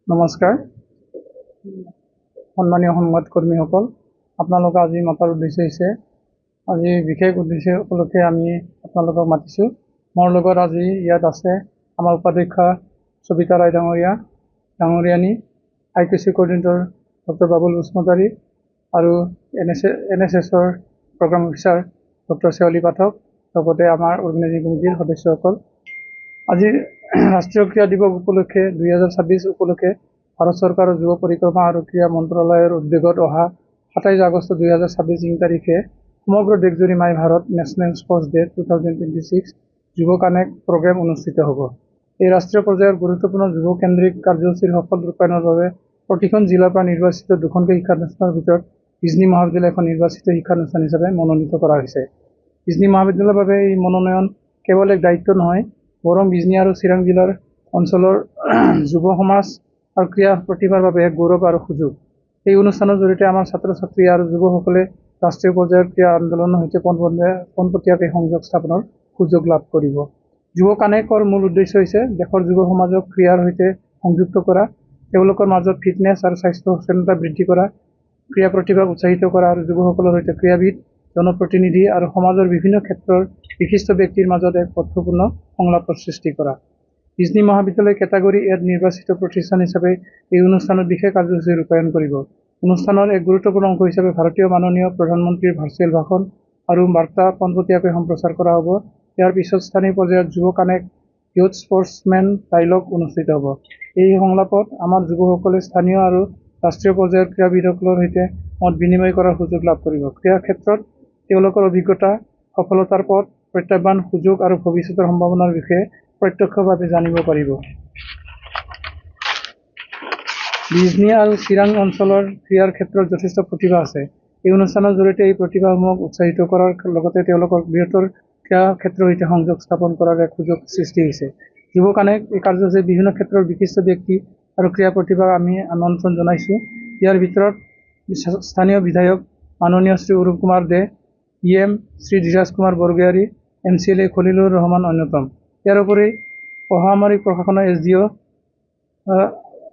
নমস্কাৰ সন্মানীয় সংবাদকৰ্মীসকল, আপোনালোকে আজি মাতাৰ উদ্দেশ্য হৈছে আজি বিশেষ উদ্দেশ্য উপলক্ষে আমি আপোনালোকক মাতিছোঁ। মোৰ লগত আজি ইয়াত আছে আমাৰ উপাধ্যক্ষ সবিতা ৰায় ডাঙৰীয়ানী, IPC coordinator doctor Babul Basumatary আৰু NSSৰ প্ৰগ্ৰাম অফিচাৰ ডক্টৰ শেৱালী পাঠক, লগতে আমাৰ অৰ্গেনাইজিং কমিটিৰ সদস্যসকল। আজি ৰাষ্ট্ৰীয় ক্ৰীড়া দিৱস উপলক্ষে 2026 উপলক্ষে ভাৰত চৰকাৰৰ যুৱ পৰিক্ৰমা আৰু ক্ৰীড়া মন্ত্ৰালয়ৰ উদ্যোগত অহা 27 আগষ্ট 2026 তাৰিখে সমগ্ৰ দেশজুৰি মাই ভাৰত নেশ্যনেল স্পৰ্টছ ডে 2026 যুৱ কানেক্ট প্ৰগ্ৰেম অনুষ্ঠিত হ'ব। এই ৰাষ্ট্ৰীয় পৰ্যায়ৰ গুৰুত্বপূৰ্ণ যুৱকেন্দ্ৰিক কাৰ্যসূচীৰ সফল ৰূপায়ণৰ বাবে প্ৰতিখন জিলাৰ পৰা নিৰ্বাচিত দুখনকৈ শিক্ষানুষ্ঠানৰ ভিতৰত বিজনী মহাবিদ্যালয় এখন নিৰ্বাচিত শিক্ষানুষ্ঠান হিচাপে মনোনীত কৰা হৈছে। বিজনী মহাবিদ্যালয়ৰ বাবে এই মনোনয়ন কেৱল এক দায়িত্ব নহয়, বৰং বিজনী আৰু চিৰাং জিলাৰ অঞ্চলৰ যুৱ সমাজ আৰু ক্ৰীড়া প্ৰতিভাৰ বাবে এক গৌৰৱ আৰু সুযোগ। এই অনুষ্ঠানৰ জৰিয়তে আমাৰ ছাত্ৰ ছাত্ৰী আৰু যুৱকসকলে ৰাষ্ট্ৰীয় পৰ্যায়ৰ ক্ৰীড়া আন্দোলনৰ সৈতে পোনপটীয়াকৈ সংযোগ স্থাপনৰ সুযোগ লাভ কৰিব। যুৱ কানেক্টৰ মূল উদ্দেশ্য হৈছে দেশৰ যুৱ সমাজক ক্ৰীড়াৰ সৈতে সংযুক্ত কৰা, তেওঁলোকৰ মাজত ফিটনেছ আৰু স্বাস্থ্য সচেতনতা বৃদ্ধি কৰা, ক্ৰীড়া প্ৰতিভাক উৎসাহিত কৰা আৰু যুৱকসকলৰ সৈতে ক্ৰীড়াবিদ, জনপ্ৰতিনিধি আৰু সমাজৰ বিভিন্ন ক্ষেত্ৰৰ বিশিষ্ট ব্যক্তিৰ মাজত এক অৰ্থপূৰ্ণ সংলাপৰ সৃষ্টি কৰা। বিজনী মহাবিদ্যালয় কেটাগৰী এত নিৰ্বাচিত প্ৰতিষ্ঠান হিচাপে এই অনুষ্ঠানত বিশেষ কাৰ্যসূচী ৰূপায়ণ কৰিব। অনুষ্ঠানৰ এক গুৰুত্বপূৰ্ণ অংশ হিচাপে ভাৰতীয় মাননীয় প্ৰধানমন্ত্ৰীৰ ভাৰ্চুৱেল ভাষণ আৰু বাৰ্তা পোনপটীয়াকৈ সম্প্ৰচাৰ কৰা হ'ব। ইয়াৰ পিছত স্থানীয় পৰ্যায়ত যুৱ কানেক্ট ইউথ স্পৰ্টছমেন ডায়লগ অনুষ্ঠিত হ'ব। এই সংলাপত আমাৰ যুৱকসকলে স্থানীয় আৰু ৰাষ্ট্ৰীয় পৰ্যায়ৰ ক্ৰীড়াবিদসকলৰ সৈতে মত বিনিময় কৰাৰ সুযোগ লাভ কৰিব। ক্ৰীড়া ক্ষেত্ৰত তেওঁলোকৰ অভিজ্ঞতা, সফলতাৰ পথ, প্ৰত্যাহ্বান, সুযোগ আৰু ভৱিষ্যতৰ সম্ভাৱনাৰ বিষয়ে প্ৰত্যক্ষভাৱে জানিব পাৰিব। বিজনী আৰু চিৰাং অঞ্চলৰ ক্ৰীড়াৰ ক্ষেত্ৰত যথেষ্ট প্ৰতিভা আছে। এই অনুষ্ঠানৰ জৰিয়তে এই প্ৰতিভাসমূহক উৎসাহিত কৰাৰ লগতে তেওঁলোকৰ বৃহত্তৰ ক্ৰীড়া ক্ষেত্ৰৰ সৈতে সংযোগ স্থাপন কৰাৰ এক সুযোগ সৃষ্টি হৈছে। যুৱ কানেক্ট এই কাৰ্যসূচীত বিভিন্ন ক্ষেত্ৰৰ বিশিষ্ট ব্যক্তি আৰু ক্ৰীড়া প্ৰতিভাক আমি আমন্ত্ৰণ জনাইছোঁ। ইয়াৰ ভিতৰত স্থানীয় বিধায়ক মাননীয় শ্ৰী অৰূপ কুমাৰ দে, EM শ্ৰী ধীৰাজ কুমাৰ বৰগোহাঞি, MCLA খলিলুৰ ৰহমান অন্যতম। ইয়াৰ উপৰি অসামৰিক প্ৰশাসনৰ SDO,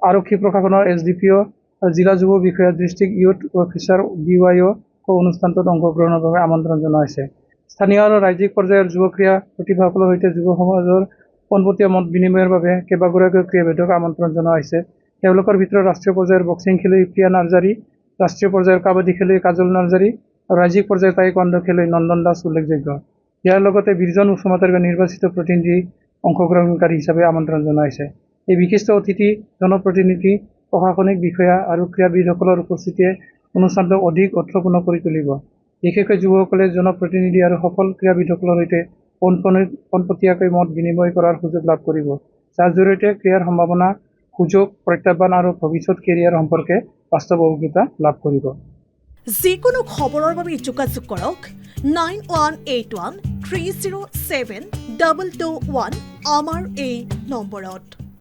আৰক্ষী প্ৰশাসনৰ SDPO আৰু জিলা যুৱ বিষয়া ডিষ্ট্ৰিক্ট ইউথ অফিচাৰ DYO অনুষ্ঠানটোত অংশগ্ৰহণৰ বাবে আমন্ত্ৰণ জনোৱা হৈছে। স্থানীয় আৰু ৰাজ্যিক পৰ্যায়ৰ যুৱ ক্ৰীড়া প্ৰতিভাসকলৰ সৈতে যুৱ সমাজৰ পোনপটীয়া মত বিনিময়ৰ বাবে কেইবাগৰাকীও ক্ৰীড়াবিদক আমন্ত্ৰণ জনোৱা হৈছে। তেওঁলোকৰ ভিতৰত ৰাষ্ট্ৰীয় পৰ্যায়ৰ বক্সিং খেলুৱৈ প্ৰিয়া নাৰ্জাৰী, ৰাষ্ট্ৰীয় পৰ্যায়ৰ কাবাডী খেলুৱৈ কাজল নাৰ্জাৰী আৰু ৰাজ্যিক পৰ্যায়ৰ টাইকোৱাণ্ডো খেলুৱৈ নন্দন দাস উল্লেখযোগ্য। ইয়াৰ লগতে 20 জন উচ্চ মাধ্যমিক নিৰ্বাচিত প্ৰতিনিধি অংশগ্ৰহণকাৰী হিচাপে আমন্ত্ৰণ জনোৱা হৈছে। এই বিশিষ্ট অতিথি, জনপ্ৰতিনিধি, প্ৰশাসনিক বিষয়া আৰু ক্ৰীড়াবিদসকলৰ উপস্থিতিয়ে অনুষ্ঠানটোক অধিক অৰ্থপূৰ্ণ কৰি তুলিব। বিশেষকৈ যুৱকসকলে জনপ্ৰতিনিধি আৰু সফল ক্ৰীড়াবিদসকলৰ সৈতে পোনপটীয়াকৈ মত বিনিময় কৰাৰ সুযোগ লাভ কৰিব, যাৰ জৰিয়তে ক্ৰীড়াৰ সম্ভাৱনা, সুযোগ, প্ৰত্যাহ্বান আৰু ভৱিষ্যত কেৰিয়াৰ সম্পৰ্কে বাস্তৱ অভিজ্ঞতা লাভ কৰিব। যিকোনো খবৰৰ বাবে যোগাযোগ কৰক 9181 307 221 আমাৰ এই নম্বৰত।